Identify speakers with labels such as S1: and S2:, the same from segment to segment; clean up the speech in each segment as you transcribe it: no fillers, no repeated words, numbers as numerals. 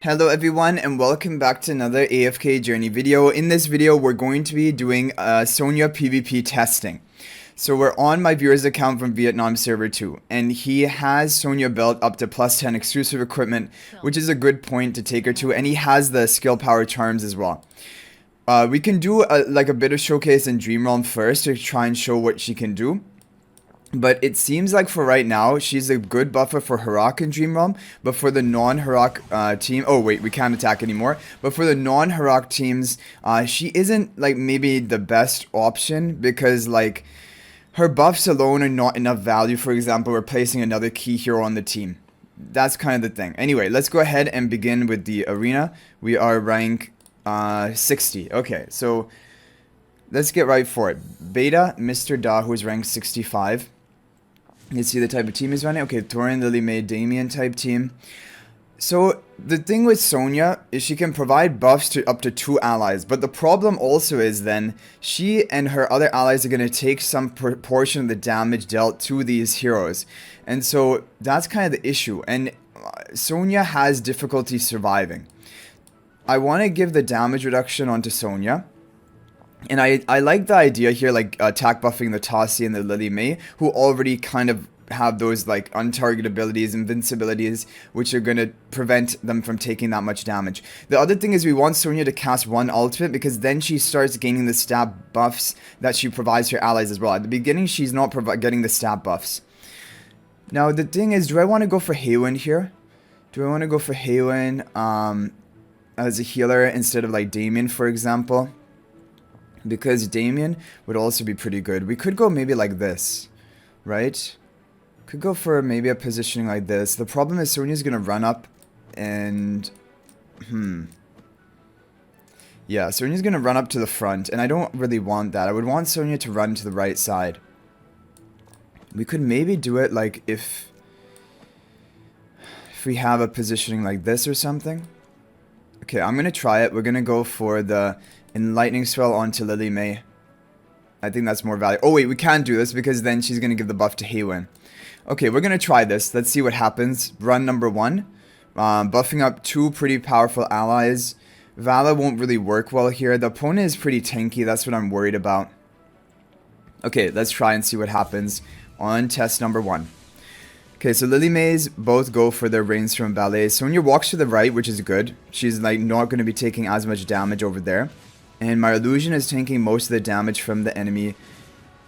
S1: Hello everyone and welcome back to another AFK journey video. In this video we're going to be doing Sonja PvP testing. So we're on my viewer's account from Vietnam server 2 and he has Sonja built up to +10 exclusive equipment, which is a good point to take her to, and he has the skill power charms as well. We can do a bit of showcase in Dream Realm first to try and show what she can do. But it seems like for right now, she's a good buffer for Harak and Dream Realm. But for the non-Harak team... Oh, wait, we can't attack anymore. But for the non-Harak teams, she isn't, like, maybe the best option. Because, like, her buffs alone are not enough value. For example, replacing another key hero on the team. That's kind of the thing. Anyway, let's go ahead and begin with the arena. We are rank 60. Okay, so... let's get right for it. Beta, Mr. Da, who is ranked 65. You see the type of team he's running? Okay, Thorin, Lily May, Damien type team. So, the thing with Sonja is she can provide buffs to up to 2 allies. But the problem also is then, she and her other allies are going to take some portion of the damage dealt to these heroes. And so, that's kind of the issue. And Sonja has difficulty surviving. I want to give the damage reduction onto Sonja. And I like the idea here, like, attack buffing the Tassi and the Lily May, who already kind of have those, like, untarget abilities, invincibilities, which are going to prevent them from taking that much damage. The other thing is we want Sonja to cast one ultimate, because then she starts gaining the stab buffs that she provides her allies as well. At the beginning, she's not getting the stab buffs. Now, the thing is, do I want to go for Haywin here? Do I want to go for Haywin as a healer instead of, like, Damien, for example? Because Damien would also be pretty good. We could go maybe like this, right? Could go for maybe a positioning like this. The problem is Sonja's going to run up and... yeah, Sonja's going to run up to the front, and I don't really want that. I would want Sonja to run to the right side. We could maybe do it like if we have a positioning like this or something. Okay, I'm going to try it. We're going to go for the... Enlightening Spell onto Lily May. I think that's more valuable. Oh wait, we can't do this because then she's going to give the buff to Haywin. Okay, we're going to try this. Let's see what happens. Run number 1. Buffing up 2 pretty powerful allies. Vala won't really work well here. The opponent is pretty tanky. That's what I'm worried about. Okay, let's try and see what happens on test number 1. Okay, so Lily Mays both go for their Rains from Ballet. Sonja walks to the right, which is good. She's like not going to be taking as much damage over there. And my illusion is tanking most of the damage from the enemy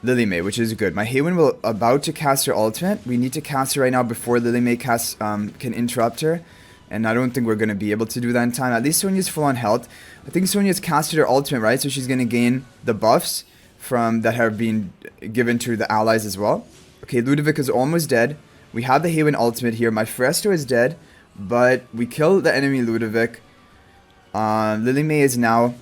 S1: Lily May, which is good. My Haywin will about to cast her ultimate. We need to cast her right now before Lily May can interrupt her. And I don't think we're going to be able to do that in time. At least Sonja's full on health. I think Sonja's casted her ultimate, right? So she's going to gain the buffs from that have been given to the allies as well. Okay, Ludovic is almost dead. We have the Haywin ultimate here. My Fresto is dead, but we kill the enemy Ludovic. Lily May is now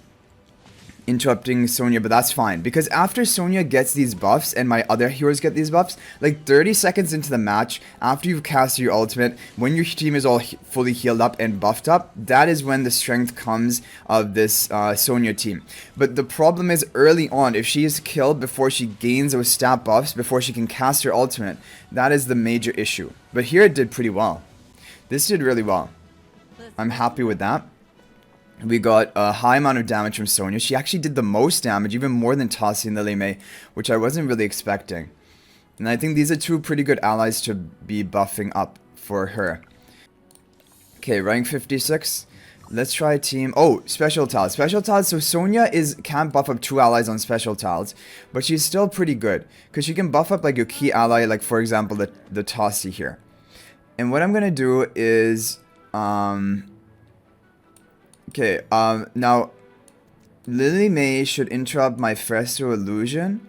S1: interrupting Sonja, but that's fine. Because after Sonja gets these buffs and my other heroes get these buffs, like 30 seconds into the match, after you've cast your ultimate, when your team is all fully healed up and buffed up, that is when the strength comes of this Sonja team. But the problem is early on, if she is killed before she gains those stat buffs, before she can cast her ultimate, that is the major issue. But here it did pretty well. This did really well. I'm happy with that. We got a high amount of damage from Sonja. She actually did the most damage, even more than Tassi and Lily May, which I wasn't really expecting. And I think these are 2 pretty good allies to be buffing up for her. Okay, rank 56. Let's try team... Oh, special tiles. Special tiles. So Sonja can't buff up 2 allies on special tiles, but she's still pretty good. Because she can buff up like your key ally, like for example the Tassi here. And what I'm going to do is... Okay, now, Lily May should interrupt my Fresto illusion.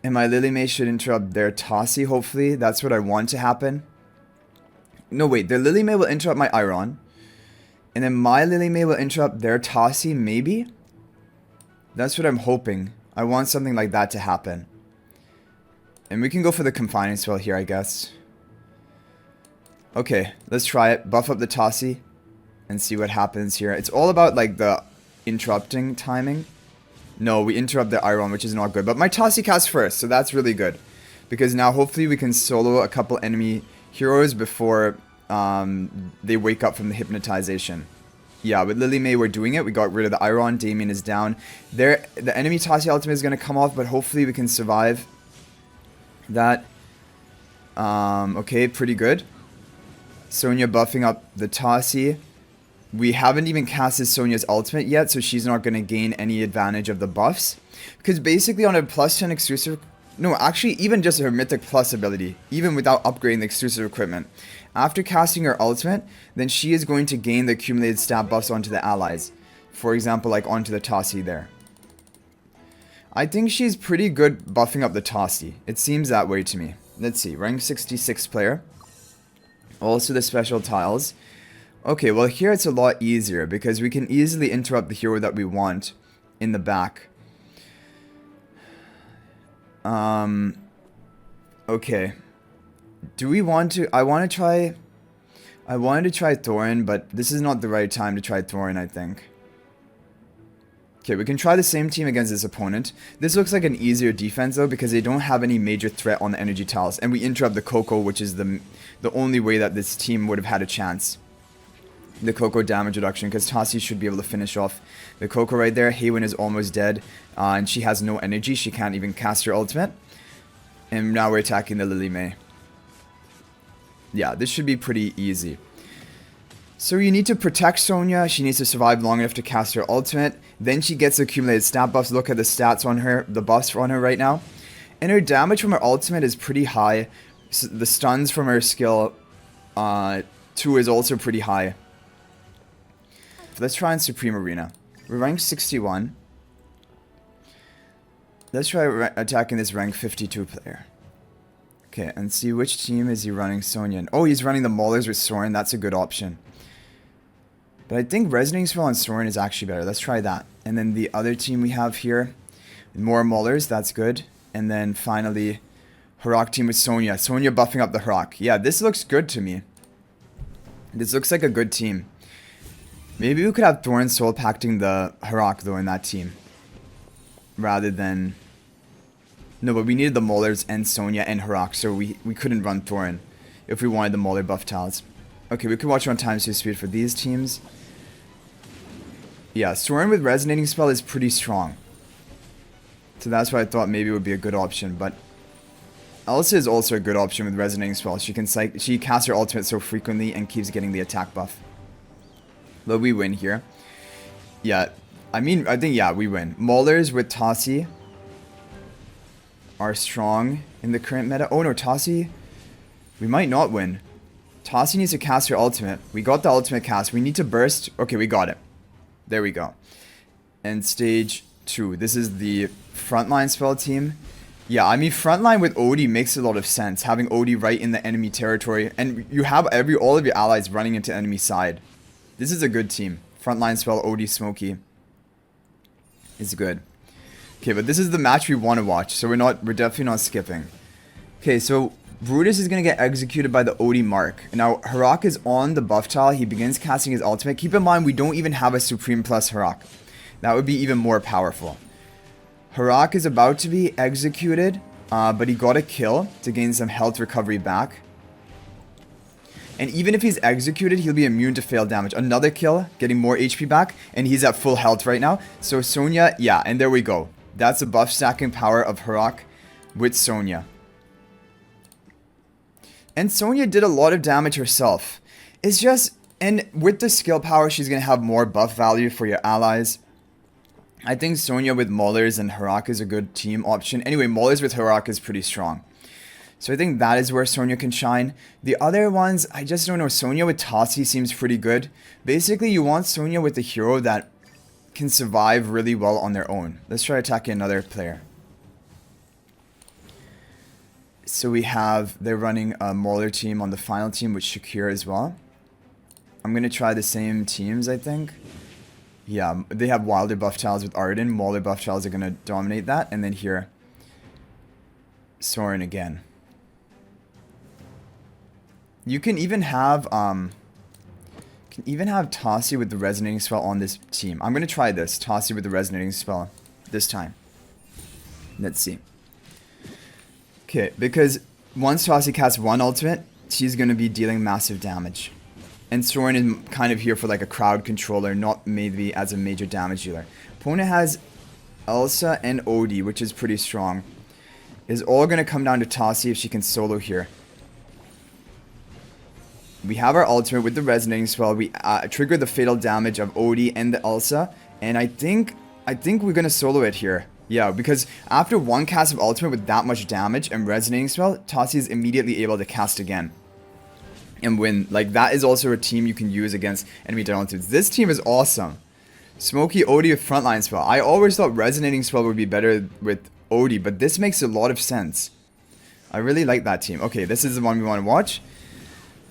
S1: And my Lily May should interrupt their Tassi, hopefully. That's what I want to happen. No, wait, their Lily May will interrupt my Iron. And then my Lily May will interrupt their Tassi, maybe? That's what I'm hoping. I want something like that to happen. And we can go for the Confining Spell here, I guess. Okay, let's try it. Buff up the Tassi. And see what happens here. It's all about like the interrupting timing. No, we interrupt the Iron, which is not good. But my Tassi casts first, so that's really good. Because now hopefully we can solo a couple enemy heroes before they wake up from the hypnotization. Yeah, with Lily May, we're doing it. We got rid of the Iron. Damien is down. The enemy Tassi ultimate is going to come off, but hopefully we can survive that. Okay, pretty good. Sonja buffing up the Tassi. We haven't even casted Sonja's ultimate yet, so she's not going to gain any advantage of the buffs. Because basically on a plus 10 exclusive... No, actually, even just her Mythic Plus ability, even without upgrading the exclusive equipment. After casting her ultimate, then she is going to gain the accumulated stat buffs onto the allies. For example, like onto the Tassi there. I think she's pretty good buffing up the Tassi. It seems that way to me. Let's see, rank 66 player. Also the special tiles. Okay, well here it's a lot easier because we can easily interrupt the hero that we want in the back. Okay. Do we want to... I wanted to try Thorin, but this is not the right time to try Thorin, I think. Okay, we can try the same team against this opponent. This looks like an easier defense, though, because they don't have any major threat on the energy tiles. And we interrupt the Coco, which is the only way that this team would have had a chance. The Coco damage reduction, because Tassi should be able to finish off the Coco right there. Haywin is almost dead, and she has no energy. She can't even cast her ultimate. And now we're attacking the Lily May. Yeah, this should be pretty easy. So you need to protect Sonja. She needs to survive long enough to cast her ultimate. Then she gets accumulated stat buffs. Look at the stats on her, the buffs on her right now. And her damage from her ultimate is pretty high. So the stuns from her skill 2 is also pretty high. Let's try in Supreme Arena. We're rank 61. Let's try attacking this rank 52 player. Okay, and see which team is he running Sonja in. Oh, he's running the Maulers with Soren. That's a good option. But I think Resonating Spell on Soren is actually better. Let's try that. And then the other team we have here, more Maulers. That's good. And then finally, Harak team with Sonja. Sonja buffing up the Harak. Yeah, this looks good to me. This looks like a good team. Maybe we could have Thorin soul pacting the Harak, though, in that team. Rather than... No, but we needed the Maulers and Sonja and Harak, so we couldn't run Thorin if we wanted the Mauler buff tiles. Okay, we could watch on time speed for these teams. Yeah, Soren with Resonating Spell is pretty strong. So that's why I thought maybe it would be a good option, but... Elsa is also a good option with Resonating Spell. She casts her ultimate so frequently and keeps getting the attack buff. But we win here. Yeah, I think, yeah, we win. Maulers with Tassi are strong in the current meta. Oh no, Tassi, we might not win. Tassi needs to cast her ultimate. We got the ultimate cast. We need to burst. Okay, we got it. There we go. And stage 2. This is the frontline spell team. Yeah, I mean, frontline with Odie makes a lot of sense. Having Odie right in the enemy territory. And you have all of your allies running into enemy side. This is a good team. Frontline spell, Odie, Smokey. It's good. Okay, but this is the match we want to watch. So we're definitely not skipping. Okay, so Brutus is going to get executed by the Odie Mark. Now, Harak is on the buff tile. He begins casting his ultimate. Keep in mind, we don't even have a Supreme Plus Harak. That would be even more powerful. Harak is about to be executed, but he got a kill to gain some health recovery back. And even if he's executed, he'll be immune to failed damage. Another kill, getting more HP back, and he's at full health right now. So Sonja, yeah, and there we go. That's the buff stacking power of Harak with Sonja. And Sonja did a lot of damage herself. It's just, and with the skill power, she's going to have more buff value for your allies. I think Sonja with Maulers and Harak is a good team option. Anyway, Maulers with Harak is pretty strong. So I think that is where Sonja can shine. The other ones, I just don't know. Sonja with Tassi seems pretty good. Basically, you want Sonja with a hero that can survive really well on their own. Let's try attacking another player. So they're running a Mauler team on the final team with Shakira as well. I'm going to try the same teams, I think. Yeah, they have Wilder buff tiles with Arden. Mauler buff tiles are going to dominate that. And then here, Soren again. You can even have Tassi with the Resonating Spell on this team. I'm going to try this. Tassi with the Resonating Spell this time. Let's see. Okay, because once Tassi casts one ultimate, she's going to be dealing massive damage. And Soren is kind of here for like a crowd controller, not maybe as a major damage dealer. Opponent has Elsa and Odie, which is pretty strong. It's all going to come down to Tassi if she can solo here. We have our ultimate with the resonating spell. We trigger the fatal damage of Odie and the Elsa. And I think we're going to solo it here. Yeah, because after one cast of ultimate with that much damage and resonating spell, Tassi is immediately able to cast again and win. Like, that is also a team you can use against enemy down ultimates. This team is awesome. Smoky Odie with frontline spell. I always thought resonating spell would be better with Odie, but this makes a lot of sense. I really like that team. Okay, this is the one we want to watch.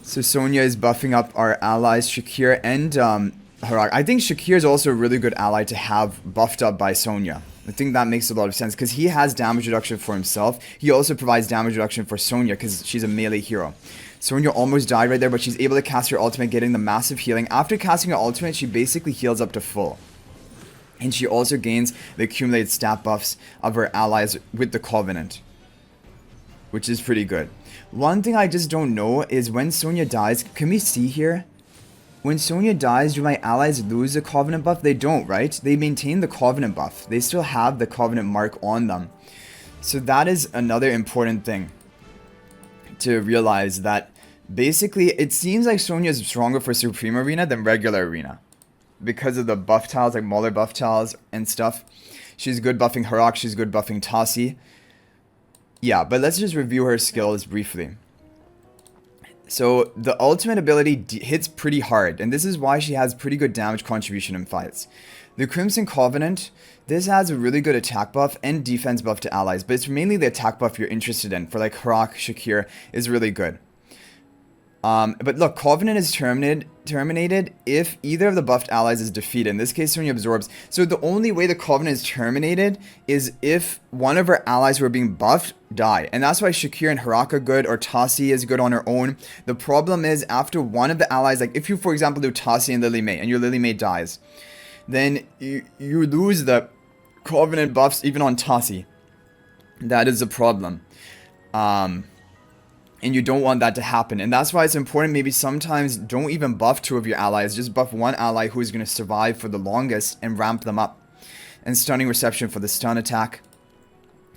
S1: So Sonja is buffing up our allies, Shakir and Harak. I think Shakir is also a really good ally to have buffed up by Sonja. I think that makes a lot of sense because he has damage reduction for himself. He also provides damage reduction for Sonja because she's a melee hero. Sonja almost died right there, but she's able to cast her ultimate, getting the massive healing. After casting her ultimate, she basically heals up to full. And she also gains the accumulated stat buffs of her allies with the Covenant, which is pretty good. One thing I just don't know is when Sonja dies, can we see here? When Sonja dies, do my allies lose the Covenant buff? They don't, right? They maintain the Covenant buff. They still have the Covenant mark on them. So that is another important thing to realize, that basically it seems like Sonja is stronger for Supreme Arena than regular Arena because of the buff tiles, like Mauler buff tiles and stuff. She's good buffing Harak, she's good buffing Tassi. Yeah, but let's just review her skills briefly. So the ultimate ability hits pretty hard, and this is why she has pretty good damage contribution in fights. The Crimson Covenant, this has a really good attack buff and defense buff to allies, but it's mainly the attack buff you're interested in. For like Harak, Shakir is really good. But look, Covenant is terminated if either of the buffed allies is defeated. In this case, Sonja absorbs. So the only way the Covenant is terminated is if one of her allies who are being buffed die. And that's why Shakir and Harak are good, or Tassi is good on her own. The problem is after one of the allies, like if you, for example, do Tassi and Lily May, and your Lily May dies, then you lose the Covenant buffs even on Tassi. That is a problem. And you don't want that to happen. And that's why it's important, maybe sometimes don't even buff two of your allies. Just buff one ally who is going to survive for the longest and ramp them up. And Stunning Reception for the stun attack.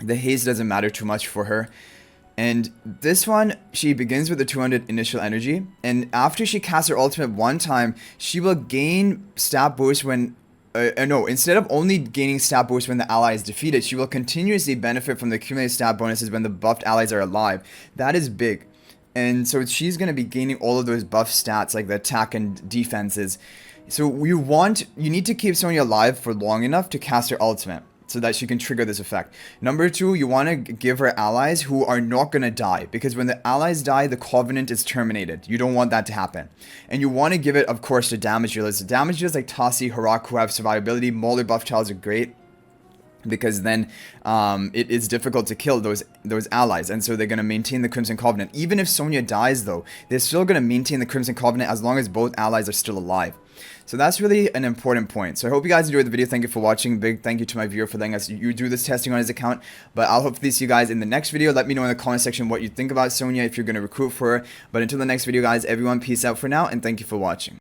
S1: The haste doesn't matter too much for her. And this one, she begins with the 200 initial energy. And after she casts her ultimate one time, she will gain stat boost when... no, instead of only gaining stat boost when the ally is defeated, she will continuously benefit from the accumulated stat bonuses when the buffed allies are alive. That is big. And so she's going to be gaining all of those buff stats, like the attack and defenses. So you need to keep Sonja alive for long enough to cast her ultimate, so that she can trigger this effect. Number two, you want to give her allies who are not going to die, because when the allies die, the Covenant is terminated. You don't want that to happen. And you want to give it, of course, to damage dealers. The damage dealers like Tassi, Harak, who have survivability. Mauler buff tiles are great, because then it is difficult to kill those allies, and so they're going to maintain the Crimson Covenant. Even if Sonja dies, though, they're still going to maintain the Crimson Covenant as long as both allies are still alive. So that's really an important point. So I hope you guys enjoyed the video. Thank you for watching. Big thank you to my viewer for letting us do this testing on his account. But I'll hopefully see you guys in the next video. Let me know in the comment section what you think about Sonja, if you're going to recruit for her. But until the next video, guys, everyone, peace out for now, and thank you for watching.